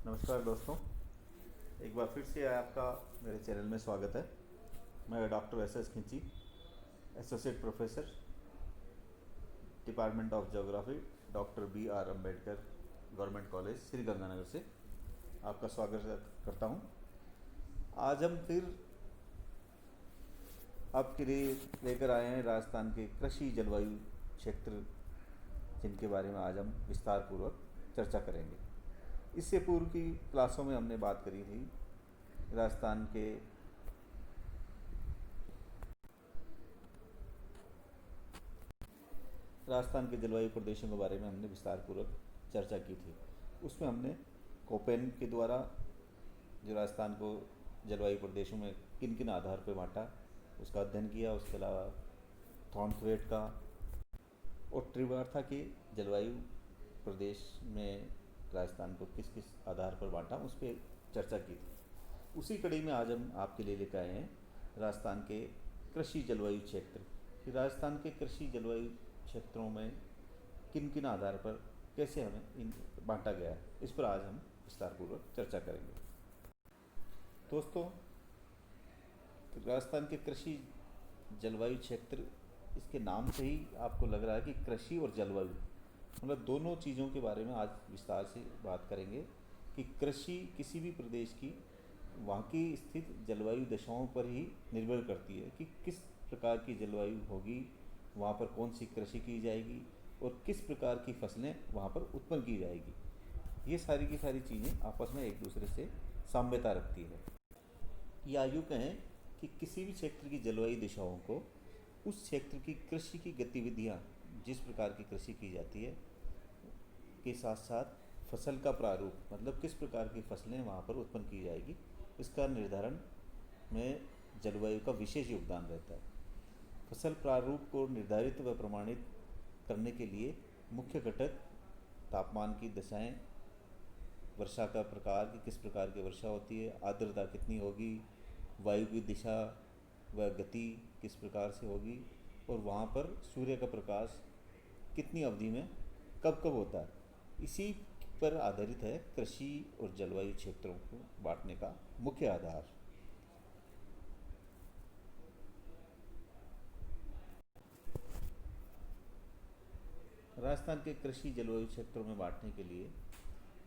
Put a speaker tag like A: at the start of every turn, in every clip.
A: नमस्कार दोस्तों, एक बार फिर से आपका मेरे चैनल में स्वागत है। मैं डॉक्टर एस खिंची, associate professor, department of geography, doctor BR Ambedkar government college Shri Ganganagar से आपका स्वागत करता हूं। आज हम फिर आपके लिए लेकर आए हैं राजस्थान के कृषि जलवायु क्षेत्र, जिनके बारे में आज हम विस्तार पूर्वक चर्चा करेंगे। इससे पूर्व की क्लासों में हमने बात करी थी राजस्थान के जलवायु प्रदेशों के बारे में हमने विस्तार पूर्वक चर्चा की थी। उसमें हमने कोपेन के द्वारा जो राजस्थान को जलवायु प्रदेशों में किन किन आधार पर बांटा उसका अध्ययन किया। उसके अलावा थॉर्नथवेट का और त्रिवार्था के जलवायु प्रदेश में राजस्थान को किस किस आधार पर बांटा उस पर चर्चा की थी। उसी कड़ी में आज हम आपके लिए लेकर आए हैं राजस्थान के कृषि जलवायु क्षेत्र कि राजस्थान के कृषि जलवायु क्षेत्रों में किन किन आधार पर कैसे हमें इन बांटा गया है, इस पर आज हम विस्तारपूर्वक चर्चा करेंगे। दोस्तों, राजस्थान के कृषि जलवायु क्षेत्र, इसके नाम से ही आपको लग रहा है कि कृषि और जलवायु मतलब दोनों चीज़ों के बारे में आज विस्तार से बात करेंगे कि कृषि किसी भी प्रदेश की वहाँ की स्थित जलवायु दशाओं पर ही निर्भर करती है कि किस प्रकार की जलवायु होगी, वहाँ पर कौन सी कृषि की जाएगी और किस प्रकार की फसलें वहाँ पर उत्पन्न की जाएगी। ये सारी की सारी चीज़ें आपस में एक दूसरे से साम्यता रखती है। या यूँ कहें कि किसी भी क्षेत्र की जलवायु दिशाओं को उस क्षेत्र की कृषि की गतिविधियाँ, जिस प्रकार की कृषि की जाती है, के साथ साथ फसल का प्रारूप मतलब किस प्रकार की फसलें वहाँ पर उत्पन्न की जाएगी, इसका निर्धारण में जलवायु का विशेष योगदान रहता है। फसल प्रारूप को निर्धारित व प्रमाणित करने के लिए मुख्य घटक तापमान की दशाएं, वर्षा का प्रकार कि किस प्रकार की वर्षा होती है, आर्द्रता कितनी होगी, वायु की दिशा व गति किस प्रकार से होगी और वहाँ पर सूर्य का प्रकाश कितनी अवधि में कब कब होता है, इसी पर आधारित है कृषि और जलवायु क्षेत्रों को बांटने का मुख्य आधार। राजस्थान के कृषि जलवायु क्षेत्रों में बांटने के लिए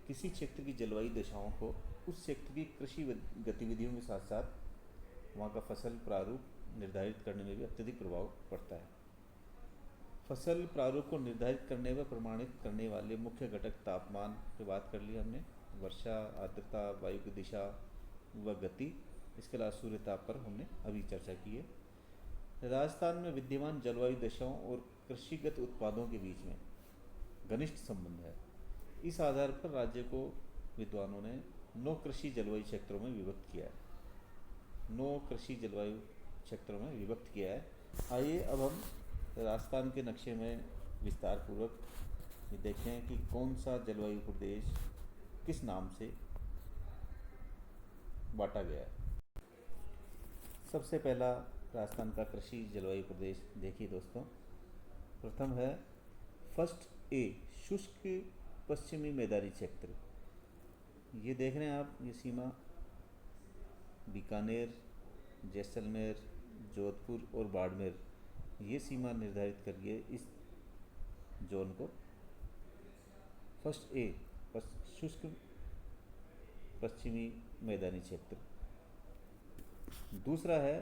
A: किसी क्षेत्र की जलवायु दशाओं को उस क्षेत्र की कृषि गतिविधियों के साथ साथ वहाँ का फसल प्रारूप निर्धारित करने में भी अत्यधिक प्रभाव पड़ता है। फसल प्रारूप को निर्धारित करने व प्रमाणित करने वाले मुख्य घटक तापमान की बात कर ली हमने, वर्षा, आर्द्रता, वायु की दिशा व गति, इसके अलावा सूर्य ताप पर हमने अभी चर्चा की है। राजस्थान में विद्यमान जलवायु दशाओं और कृषिगत उत्पादों के बीच में घनिष्ठ संबंध है। इस आधार पर राज्य को विद्वानों ने 9 कृषि जलवायु क्षेत्रों में विभक्त किया है। 9 कृषि जलवायु क्षेत्रों में विभक्त किया है। आइए अब हम राजस्थान के नक्शे में विस्तार पूर्वक देखें कि कौन सा जलवायु प्रदेश किस नाम से बांटा गया है। सबसे पहला राजस्थान का कृषि जलवायु प्रदेश देखिए दोस्तों, प्रथम है फर्स्ट ए, शुष्क पश्चिमी मैदानी क्षेत्र। ये देख रहे हैं आप, ये सीमा बीकानेर, जैसलमेर, जोधपुर और बाड़मेर, ये सीमा निर्धारित करिए इस जोन को। फर्स्ट ए, शुष्क पश्चिमी मैदानी क्षेत्र। दूसरा है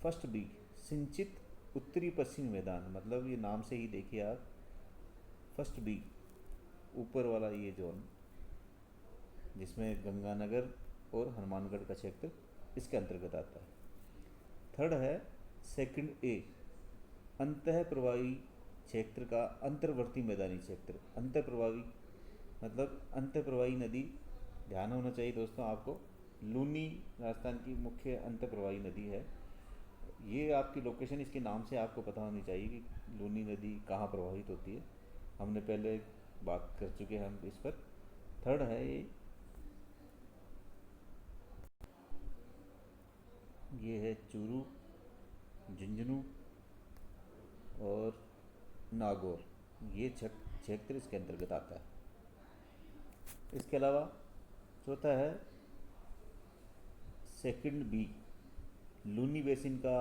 A: फर्स्ट बी, सिंचित उत्तरी पश्चिमी मैदान, मतलब ये नाम से ही देखिए आप, फर्स्ट बी, ऊपर वाला ये जोन जिसमें गंगानगर और हनुमानगढ़ का क्षेत्र इसके अंतर्गत आता है। थर्ड है सेकंड ए, अंतः प्रवाही क्षेत्र का अंतर्वर्ती मैदानी क्षेत्र। अंतर प्रवाही मतलब अंतर प्रवाही नदी, ध्यान होना चाहिए दोस्तों आपको, लूनी राजस्थान की मुख्य अंतर प्रवाही नदी है। ये आपकी लोकेशन, इसके नाम से आपको पता होनी चाहिए कि लूनी नदी कहाँ प्रवाहित होती है। हमने पहले बात कर चुके हैं हम इस पर। थर्ड है ये है चूरू, झुंझुनू और नागौर, ये क्षेत्र इसके अंतर्गत आता है। इसके अलावा चौथा है सेकंड बी, लूनी बेसिन का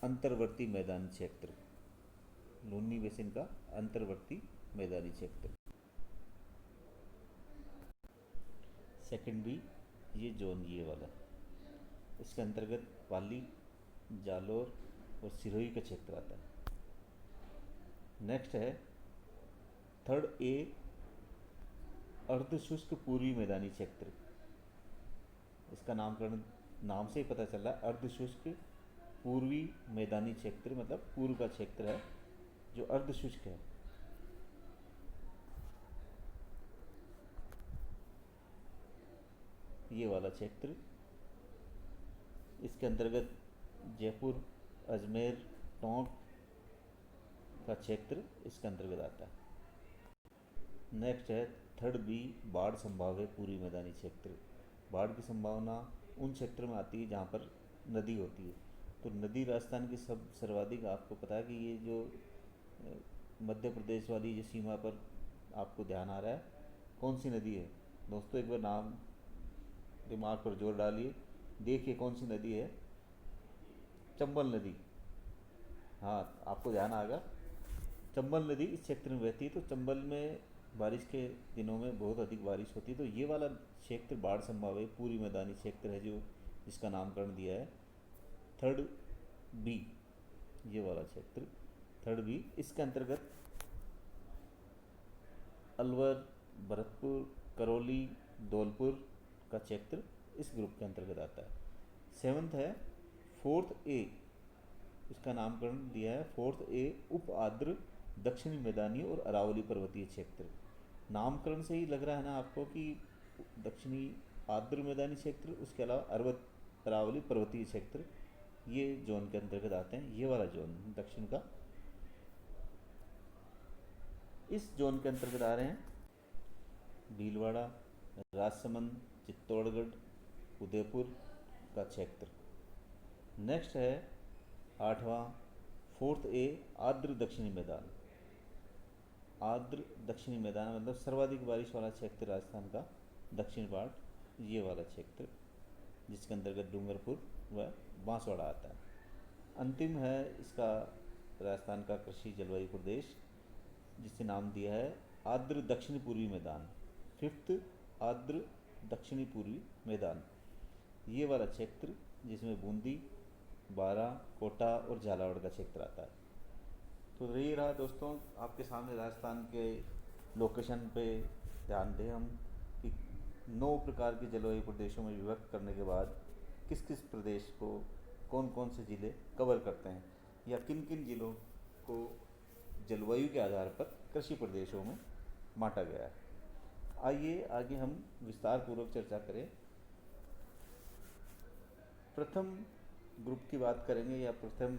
A: अंतर्वर्ती मैदानी क्षेत्र। लूनी बेसिन का अंतर्वर्ती मैदानी क्षेत्र, सेकंड बी, ये जोन ये वाला। इसके अंतर्गत पाली, जालोर और सिरोही का क्षेत्र आता है। नेक्स्ट है थर्ड ए, अर्ध शुष्क पूर्वी मैदानी क्षेत्र। इसका नामकरण नाम से ही पता चल रहा है, अर्ध शुष्क पूर्वी मैदानी क्षेत्र, मतलब पूर्व का क्षेत्र है जो अर्ध शुष्क है। ये वाला क्षेत्र, इसके अंतर्गत जयपुर, अजमेर, टोंक का क्षेत्र इसके अंतर्गत आता है। नेक्स्ट है थर्ड बी, बाढ़ संभाव्य पूर्वी मैदानी क्षेत्र। बाढ़ की संभावना उन क्षेत्रों में आती है जहाँ पर नदी होती है। तो नदी राजस्थान की सब सर्वाधिक, आपको पता है कि ये जो मध्य प्रदेश वाली जो सीमा पर आपको ध्यान आ रहा है, कौन सी नदी है दोस्तों? एक बार नाम दिमाग पर जोर डालिए, देखिए कौन सी नदी है। चंबल नदी। हाँ, आपको ध्यान आएगा, चंबल नदी इस क्षेत्र में बहती है। तो चंबल में बारिश के दिनों में बहुत अधिक बारिश होती है। तो ये वाला क्षेत्र बाढ़ संभाव्य पूरी मैदानी क्षेत्र है, जो जिसका नामकरण दिया है थर्ड बी। ये वाला क्षेत्र थर्ड बी, इसके अंतर्गत अलवर, भरतपुर, करौली, धौलपुर का क्षेत्र इस ग्रुप के अंतर्गत आता है। सेवंथ है फोर्थ ए, इसका नामकरण दिया है फोर्थ ए, उप आर्द्र दक्षिणी मैदानी और अरावली पर्वतीय क्षेत्र। नामकरण से ही लग रहा है ना आपको कि दक्षिणी आर्द्र मैदानी क्षेत्र, उसके अलावा अरावली पर्वतीय क्षेत्र ये जोन के अंतर्गत आते हैं। ये वाला जोन दक्षिण का, इस जोन के अंतर्गत आ रहे हैं भीलवाड़ा, राजसमंद, चित्तौड़गढ़, उदयपुर का क्षेत्र। नेक्स्ट है आठवां, फोर्थ ए, आर्द्र दक्षिणी मैदान। आर्द्र दक्षिणी मैदान मतलब सर्वाधिक बारिश वाला क्षेत्र राजस्थान का दक्षिण पार्ट, ये वाला क्षेत्र जिसके अंतर्गत डूंगरपुर व बांसवाड़ा आता है। अंतिम है इसका राजस्थान का कृषि जलवायु प्रदेश, जिसे नाम दिया है आर्द्र दक्षिणी पूर्वी मैदान। फिफ्थ, आर्द्र दक्षिणी पूर्वी मैदान, ये वाला क्षेत्र जिसमें बूंदी, बारा, कोटा और झालावाड़ का क्षेत्र आता है। तो यही रहा दोस्तों आपके सामने राजस्थान के लोकेशन पे ध्यान दें हम कि 9 प्रकार के जलवायु प्रदेशों में विभक्त करने के बाद किस किस प्रदेश को कौन कौन से ज़िले कवर करते हैं, या किन किन ज़िलों को जलवायु के आधार पर कृषि प्रदेशों में बांटा गया है। आइए आगे हम विस्तार पूर्वक चर्चा करें। प्रथम ग्रुप की बात करेंगे, या प्रथम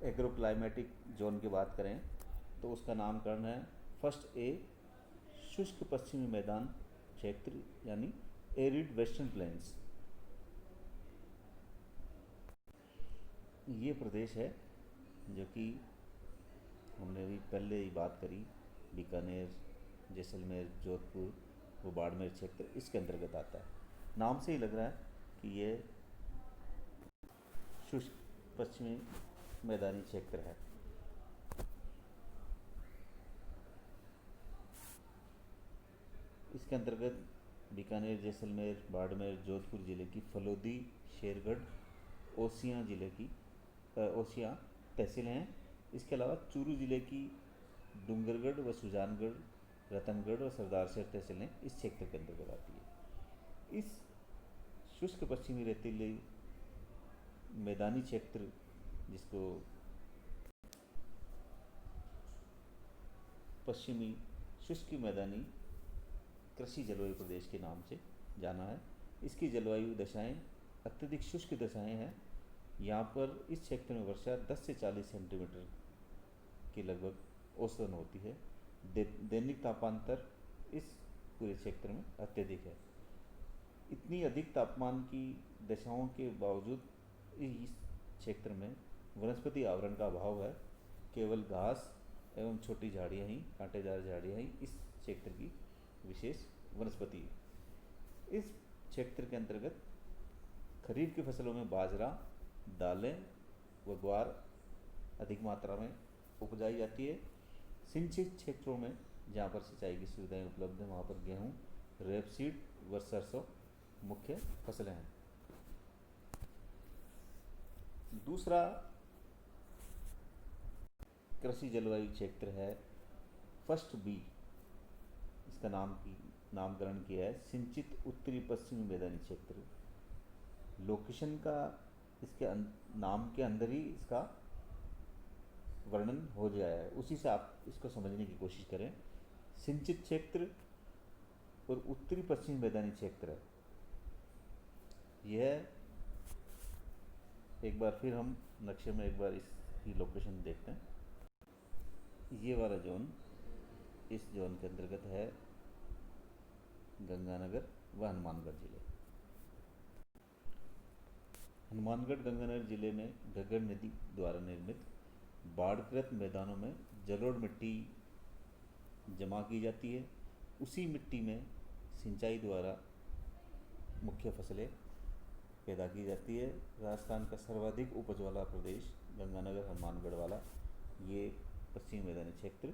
A: एग्रो क्लाइमेटिक जोन की बात करें तो उसका नामकरण है फर्स्ट ए, शुष्क पश्चिमी मैदान क्षेत्र, यानी एरिड वेस्टर्न प्लेन्स। ये प्रदेश है जो कि हमने अभी पहले ही बात करी, बीकानेर, जैसलमेर, जोधपुर वो बाड़मेर क्षेत्र इसके अंतर्गत आता है। नाम से ही लग रहा है कि ये शुष्क पश्चिमी मैदानी क्षेत्र है। इसके अंतर्गत बीकानेर, जैसलमेर, बाड़मेर, जोधपुर जिले की फलोदी, शेरगढ़, ओसियां जिले की ओसियां तहसीलें हैं। इसके अलावा चूरू जिले की डूंगरगढ़ व सुजानगढ़, रतनगढ़ और सरदारसर तहसीलें इस क्षेत्र के अंतर्गत आती है। इस शुष्क पश्चिमी रेतीली मैदानी क्षेत्र, जिसको पश्चिमी शुष्क मैदानी कृषि जलवायु प्रदेश के नाम से जाना है, इसकी जलवायु दशाएं अत्यधिक शुष्क दशाएं हैं। यहाँ पर इस क्षेत्र में वर्षा 10 से 40 सेंटीमीटर के लगभग औसतन होती है। दैनिक तापांतर इस पूरे क्षेत्र में अत्यधिक है। इतनी अधिक तापमान की दशाओं के बावजूद इस क्षेत्र में वनस्पति आवरण का अभाव है। केवल घास एवं छोटी झाड़ियाँ ही, कांटेदार झाड़ियाँ ही इस क्षेत्र की विशेष वनस्पति है। इस क्षेत्र के अंतर्गत खरीफ की फसलों में बाजरा, दालें व ग्वार अधिक मात्रा में उपजाई जाती है। सिंचित क्षेत्रों में जहाँ पर सिंचाई की सुविधाएं उपलब्ध हैं वहाँ पर गेहूँ, रेपसीड व सरसों मुख्य फसलें हैं। दूसरा कृषि जलवायु क्षेत्र है फर्स्ट बी, इसका नामकरण किया है सिंचित उत्तरी पश्चिमी मैदानी क्षेत्र। लोकेशन का इसके नाम के अंदर ही इसका वर्णन हो गया है, उसी से आप इसको समझने की कोशिश करें। सिंचित क्षेत्र और उत्तरी पश्चिमी मैदानी क्षेत्र है यह। एक बार फिर हम नक्शे में एक बार इसकी लोकेशन देखते हैं। ये वाला जोन, इस जोन के अंतर्गत है गंगानगर व हनुमानगढ़ जिले। हनुमानगढ़ गंगानगर जिले में घग्गर नदी द्वारा निर्मित बाढ़ग्रस्त मैदानों में जलोढ़ मिट्टी जमा की जाती है। उसी मिट्टी में सिंचाई द्वारा मुख्य फसलें पैदा की जाती है। राजस्थान का सर्वाधिक उपज वाला प्रदेश गंगानगर हनुमानगढ़ वाला ये पश्चिमी मैदानी क्षेत्र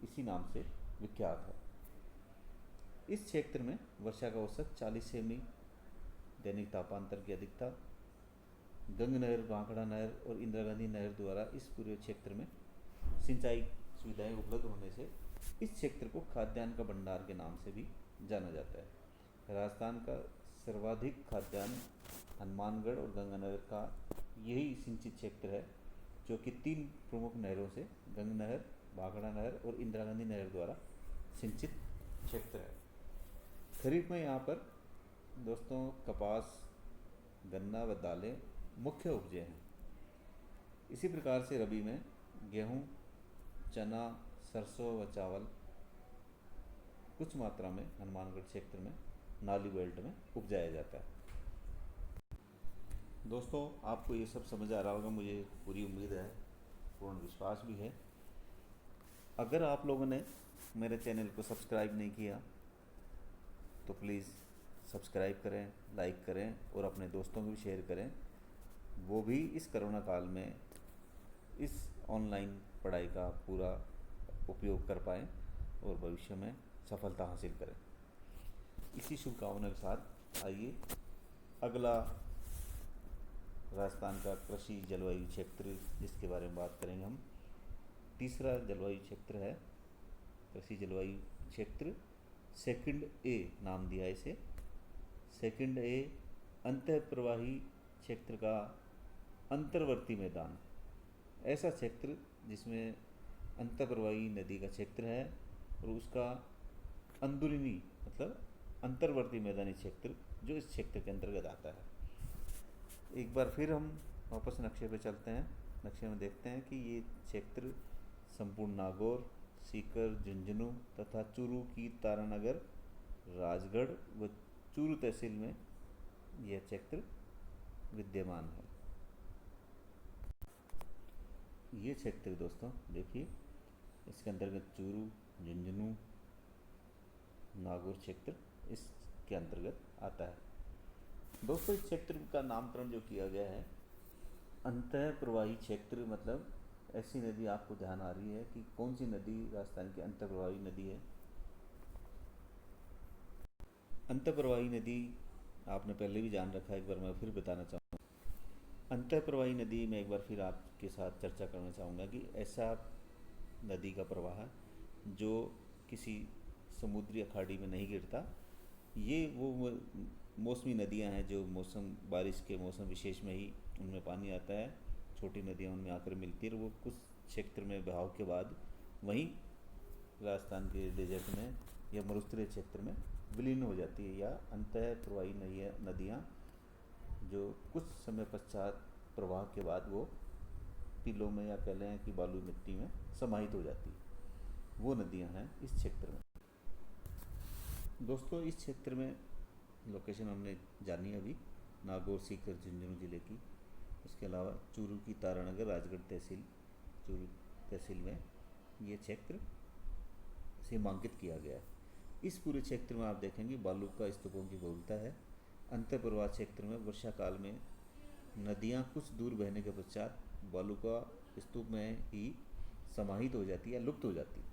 A: इसी नाम से विख्यात है। इस क्षेत्र में वर्षा का औसत 40 सेमी दैनिक तापांतर की अधिकता। गंग नहर, बांकड़ा नहर और इंदिरा गांधी नहर द्वारा इस पूरे क्षेत्र में सिंचाई सुविधाएं उपलब्ध होने से इस क्षेत्र को खाद्यान्न का भंडार के नाम से भी जाना जाता है। राजस्थान का सर्वाधिक खाद्यान्न हनुमानगढ़ और गंगानगर का यही सिंचित क्षेत्र है, जो कि 3 प्रमुख नहरों से गंग नहर, बांकड़ा नहर और इंदिरा गांधी नहर द्वारा सिंचित क्षेत्र है। खरीफ में यहाँ पर दोस्तों कपास, गन्ना व दालें मुख्य उपजे हैं। इसी प्रकार से रबी में गेहूँ, चना, सरसों व चावल कुछ मात्रा में हनुमानगढ़ क्षेत्र में नाली बेल्ट में उपजाया जाता है। दोस्तों आपको ये सब समझ आ रहा होगा, मुझे पूरी उम्मीद है, पूर्ण विश्वास भी है। अगर आप लोगों ने मेरे चैनल को सब्सक्राइब नहीं किया तो प्लीज़ सब्सक्राइब करें, लाइक करें और अपने दोस्तों को भी शेयर करें, वो भी इस कोरोना काल में इस ऑनलाइन पढ़ाई का पूरा उपयोग कर पाएँ और भविष्य में सफलता हासिल करें। इसी शुभकामना के साथ आइए अगला राजस्थान का कृषि जलवायु क्षेत्र जिसके बारे में बात करेंगे हम। तीसरा जलवायु क्षेत्र है कृषि जलवायु क्षेत्र सेकंड ए नाम दिया है इसे। सेकंड ए अंतः प्रवाही क्षेत्र का अंतर्वर्ती मैदान, ऐसा क्षेत्र जिसमें अंतः प्रवाही नदी का क्षेत्र है और उसका अंदरूनी मतलब अंतर्वर्ती मैदानी क्षेत्र जो इस क्षेत्र के अंतर्गत आता है। एक बार फिर हम वापस नक्शे पे चलते हैं। नक्शे में देखते हैं कि ये क्षेत्र संपूर्ण नागौर, सीकर, झुंझुनू तथा चूरू की तारानगर, राजगढ़ व चूरू तहसील में यह क्षेत्र विद्यमान है। ये क्षेत्र दोस्तों देखिए, इसके अंतर्गत चूरू, झुंझुनू, नागौर क्षेत्र इसके अंतर्गत आता है। दोस्तों इस क्षेत्र का नामकरण जो किया गया है अंतः प्रवाही क्षेत्र, मतलब ऐसी नदी आपको ध्यान आ रही है कि कौन सी नदी राजस्थान की अंतः प्रवाही नदी है। अंतः प्रवाही नदी आपने पहले भी जान रखा है, एक बार मैं फिर बताना चाहूँगा। अंतः प्रवाही नदी में एक बार फिर आपके साथ चर्चा करना चाहूँगा कि ऐसा नदी का प्रवाह जो किसी समुद्री अखाड़ी में नहीं गिरता। ये वो मौसमी नदियाँ हैं जो मौसम बारिश के मौसम विशेष में ही उनमें पानी आता है, छोटी नदियाँ उनमें आकर मिलती है और वो कुछ क्षेत्र में बहाव के बाद वहीं राजस्थान के डेजर्ट में या मरुस्थलीय क्षेत्र में विलीन हो जाती है, या अंतः प्रवाही नदियाँ जो कुछ समय पश्चात प्रवाह के बाद वो टीलों में या कह लें कि बालू मिट्टी में समाहित हो जाती है, वो नदियाँ हैं इस क्षेत्र में। दोस्तों इस क्षेत्र में लोकेशन हमने जानी अभी नागौर, सीकर, झुंझुनू जिले की। इसके अलावा चूरू की तारानगर, राजगढ़ तहसील, चूरू तहसील में ये क्षेत्र सीमांकित किया गया है। इस पूरे क्षेत्र में आप देखेंगे बालू का स्तूपों की बहुलता है। अंतर्प्रवाह क्षेत्र में वर्षा काल में नदियाँ कुछ दूर बहने के पश्चात बालू का स्तूप में ही समाहित हो जाती है, लुप्त हो जाती है।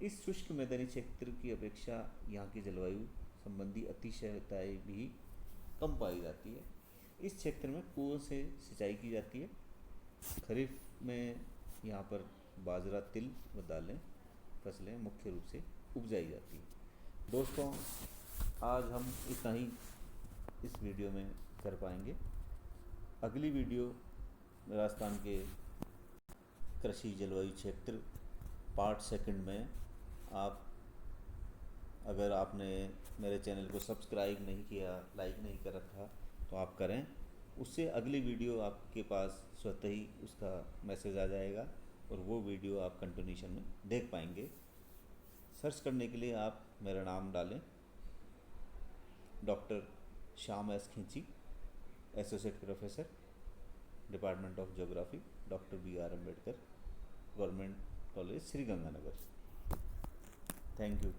A: इस शुष्क मैदानी क्षेत्र की अपेक्षा यहाँ की जलवायु संबंधी अतिशयताएँ भी कम पाई जाती है। इस क्षेत्र में कुओं से सिंचाई की जाती है। खरीफ में यहाँ पर बाजरा, तिल व दालें फसलें मुख्य रूप से उपजाई जाती है। दोस्तों, आज हम इतना ही इस वीडियो में कर पाएंगे। अगली वीडियो राजस्थान के कृषि जलवायु क्षेत्र पार्ट सेकंड में आप, अगर आपने मेरे चैनल को सब्सक्राइब नहीं किया, लाइक नहीं कर रखा, तो आप करें। उससे अगली वीडियो आपके पास स्वतः ही उसका मैसेज आ जाएगा और वो वीडियो आप कंटिन्यूशन में देख पाएंगे। सर्च करने के लिए आप मेरा नाम डालें, डॉक्टर श्याम एस खींची, associate professor, department of geography, doctor BR Ambedkar, government college, Sriganganagar. Thank you.